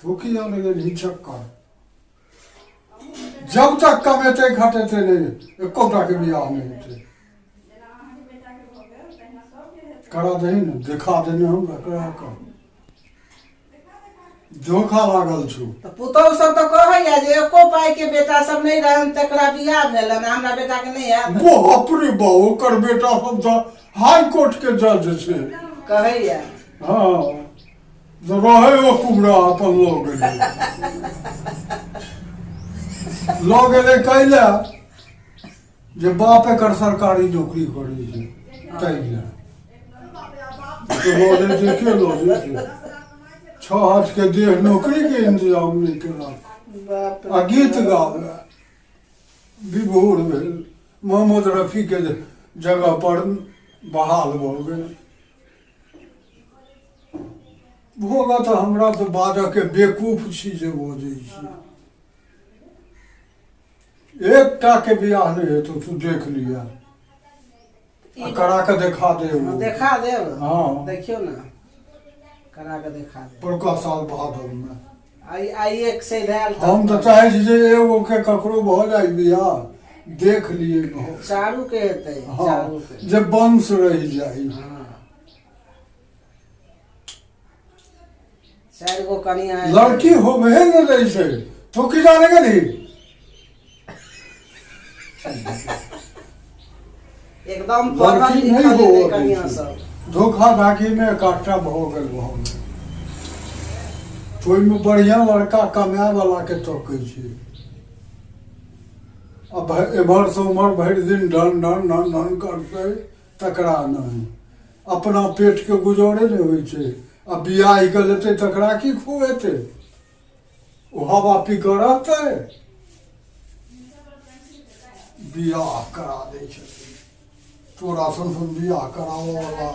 थूकी जाने गई चक्कर जब तक कमेते खटेते नहीं एकोटा के बियाह नहीं होते करा दही न दिखा देने हम करा कर धोखा लागल छु तो पुतौह सब तो कहैया जे एको पाई के बेटा सब नहीं रहन तकरा बियाह भेलन हमरा बेटा के नहीं है बाप रे बा ओकर बेटा सब तो हाई कोर्ट के जज छे कहैया हाँ जो रहे ओ कुमरा अपन लोग गेले कैला जे बाप एकर सरकारी नौकरी करे छै तैला तो लोग जे के लोग छह हाथ के देह नौकरी के इंतजाम नहीं केलक आ गीत गावे विभोर भेल मोहम्मद रफी के जगह पर बहाल भ गेल भोगा तो हमरा तो बाजऽ के बेकूफ छी जे बजै छी एकटा के बियाह नहीं है तो तू देख लिया करा के देखा दे देखा दे हाँ देखियो ना करा के देखा दे परका साल भादव में आई एक से धैल हम तो चाहे छी जे एगो के ककरो भ जाय बियाह देख लिए चारू के हेतै हाँ चारू के जब वंश रह जाए हाँ चार गो कनिया लड़की होबे न रही छै तो की जाने गेली एकदम लड़की नहीं हो कनिया सब धोखा धाकी में काटा भ गेल भऽ ओहि में बढ़िया लड़का कमाए वाला के तकै छै अब एम्हर से उम्हर भरि दिन ढन ढन ढन ढन करते तकरा नहीं अपना पेट के गुजारे नहीं होइ छै आ बियाह के लेते तकरा की खुएते ओ हवा पी के रहते बियाह करा दै छथिन तोरा सन बियाह करावऽ वाला